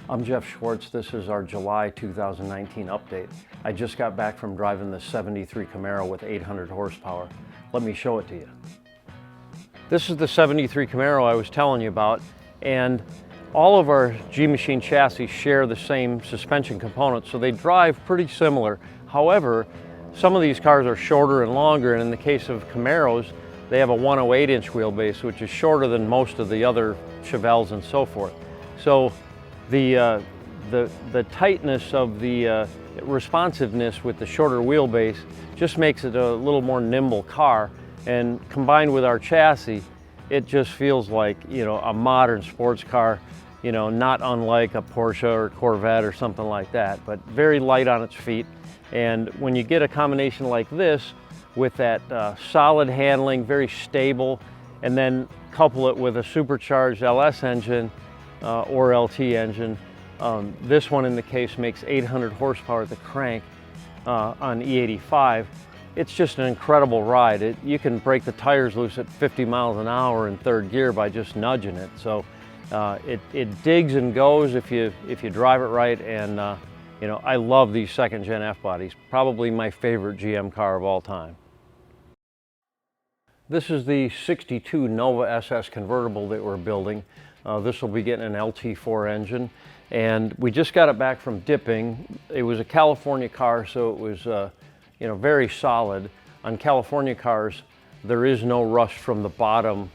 I'm Jeff Schwartz. This is our July 2019 update. I just got back from driving the 73 Camaro with 800 horsepower. Let me show it to you. This is the 73 Camaro I was telling you about, and all of our G-Machine chassis share the same suspension components, so they drive pretty similar. However, some of these cars are shorter and longer, and in the case of Camaros, they have a 108-inch wheelbase, which is shorter than most of the other Chevelles and so forth. So the tightness of the responsiveness with the shorter wheelbase just makes it a little more nimble car, and combined with our chassis, it just feels like, you know, a modern sports car, you know, not unlike a Porsche or Corvette or something like that, but very light on its feet. And when you get a combination like this with that solid handling, very stable, and then couple it with a supercharged LS engine or LT engine. This one in the case makes 800 horsepower at the crank on E85. It's just an incredible ride. You can break the tires loose at 50 miles an hour in third gear by just nudging it. So it digs and goes if you drive it right. And you know, I love these second gen F bodies. Probably my favorite GM car of all time. This is the 62 Nova SS convertible that we're building. This will be getting an LT4 engine, and we just got it back from dipping. It was a California car, so it was you know, very solid. On California cars, there is no rust from the bottom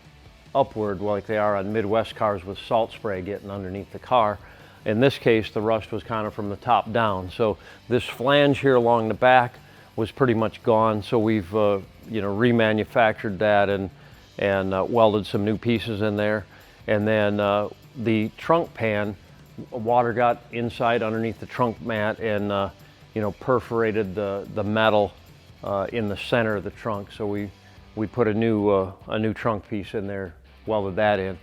upward like they are on Midwest cars with salt spray getting underneath the car. In this case, the rust was kind of from the top down. So this flange here along the back was pretty much gone. So we've you know, remanufactured that and welded some new pieces in there. And then the trunk pan, water got inside underneath the trunk mat and you know, perforated the metal in the center of the trunk. So we put a new trunk piece in there, welded that in.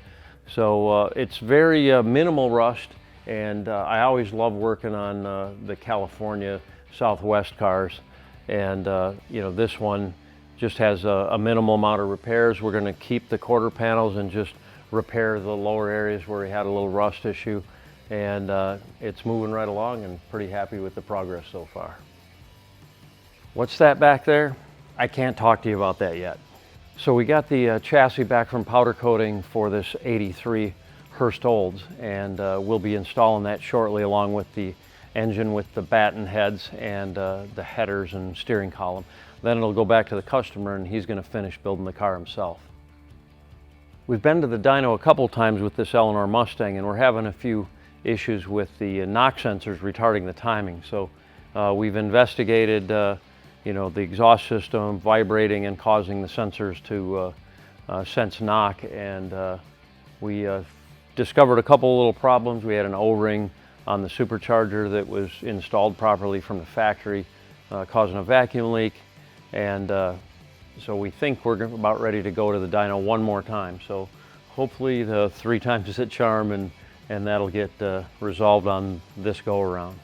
So it's very minimal rust, and I always love working on the California Southwest cars. And you know, this one just has a minimal amount of repairs. We're going to keep the quarter panels and just repair the lower areas where we had a little rust issue. And it's moving right along, and pretty happy with the progress so far. What's that back there? I can't talk to you about that yet. So we got the chassis back from powder coating for this 83 Hurst Olds, and we'll be installing that shortly, along with the engine with the batten heads and the headers and steering column. Then it'll go back to the customer, and he's going to finish building the car himself. We've been to the dyno a couple times with this Eleanor Mustang, and we're having a few issues with the knock sensors retarding the timing. So we've investigated you know, the exhaust system vibrating and causing the sensors to sense knock, and we discovered a couple of little problems. We had an O-ring on the supercharger that was installed properly from the factory, causing a vacuum leak, and so we think we're about ready to go to the dyno one more time. So hopefully the 3 times is a charm, and that'll get resolved on this go around.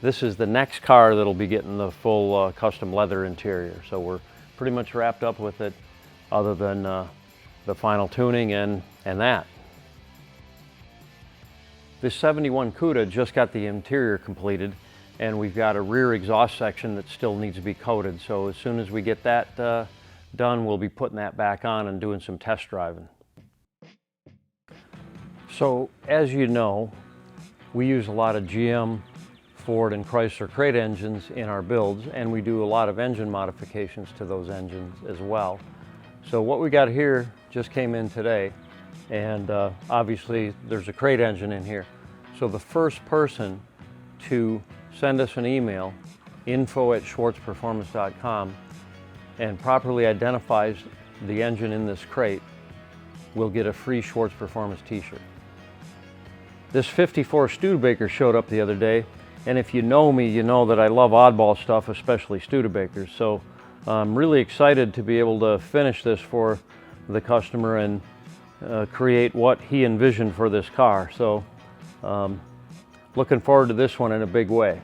This is the next car that'll be getting the full custom leather interior. So we're pretty much wrapped up with it, other than the final tuning and that. This 71 Cuda just got the interior completed, and we've got a rear exhaust section that still needs to be coated. So as soon as we get that done, we'll be putting that back on and doing some test driving. So as you know, we use a lot of GM, Ford, and Chrysler crate engines in our builds, and we do a lot of engine modifications to those engines as well. So what we got here just came in today, and obviously there's a crate engine in here. So the first person to send us an email, info@schwartzperformance.com, and properly identifies the engine in this crate will get a free Schwartz Performance t-shirt. This 54 Studebaker showed up the other day, and if you know me, you know that I love oddball stuff, especially Studebakers. So I'm really excited to be able to finish this for the customer and create what he envisioned for this car. So looking forward to this one in a big way.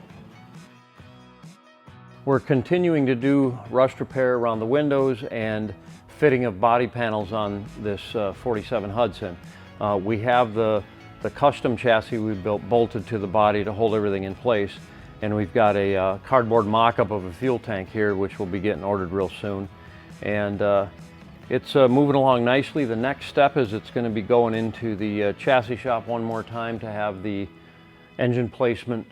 We're continuing to do rust repair around the windows and fitting of body panels on this 47 Hudson. We have the the custom chassis we built bolted to the body to hold everything in place. And we've got a cardboard mock-up of a fuel tank here, which will be getting ordered real soon. And it's moving along nicely. The next step is it's going to be going into the chassis shop one more time to have the engine placement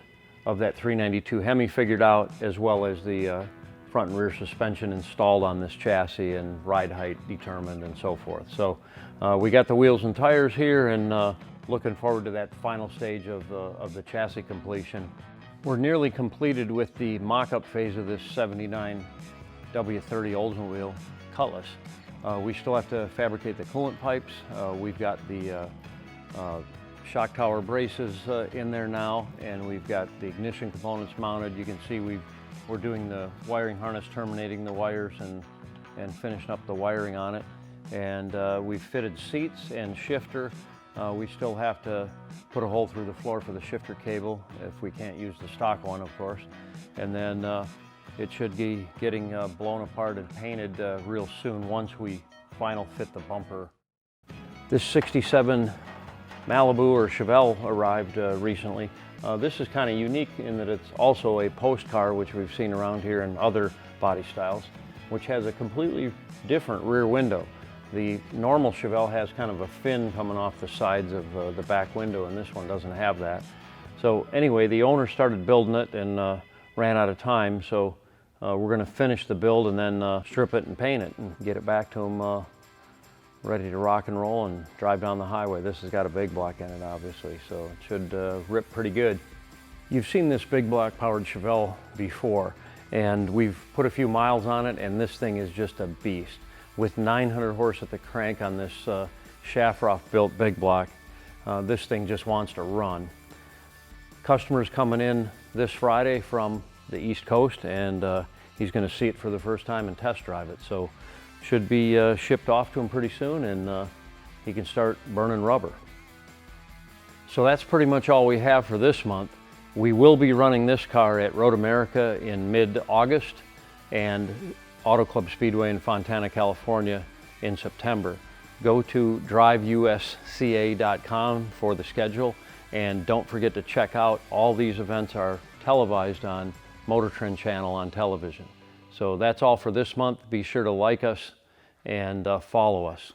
of that 392 Hemi figured out, as well as the front and rear suspension installed on this chassis and ride height determined and so forth. So we got the wheels and tires here, and looking forward to that final stage of the chassis completion. We're nearly completed with the mock-up phase of this 79 W30 Oldsmobile Cutlass. We still have to fabricate the coolant pipes. We've got the shock tower braces in there now, and we've got the ignition components mounted. You can see we're doing the wiring harness, terminating the wires and finishing up the wiring on it. And we've fitted seats and shifter. We still have to put a hole through the floor for the shifter cable if we can't use the stock one, of course. And then it should be getting blown apart and painted real soon once we final fit the bumper. This 67 Malibu or Chevelle arrived recently. This is kind of unique in that it's also a post car, which we've seen around here in other body styles, which has a completely different rear window. The normal Chevelle has kind of a fin coming off the sides of the back window, and this one doesn't have that. So anyway, the owner started building it and ran out of time, so we're going to finish the build and then strip it and paint it and get it back to him ready to rock and roll and drive down the highway. This has got a big block in it, obviously, so it should rip pretty good. You've seen this big block powered Chevelle before, and we've put a few miles on it, and this thing is just a beast. With 900 horse at the crank on this Schafroth built big block, this thing just wants to run. Customer's coming in this Friday from the East Coast, and he's going to see it for the first time and test drive it. So should be shipped off to him pretty soon, and he can start burning rubber. So that's pretty much all we have for this month. We will be running this car at Road America in mid-August and Auto Club Speedway in Fontana, California in September. Go to driveusca.com for the schedule, and don't forget to check out all these events are televised on Motor Trend channel on television. So that's all for this month. Be sure to like us and follow us.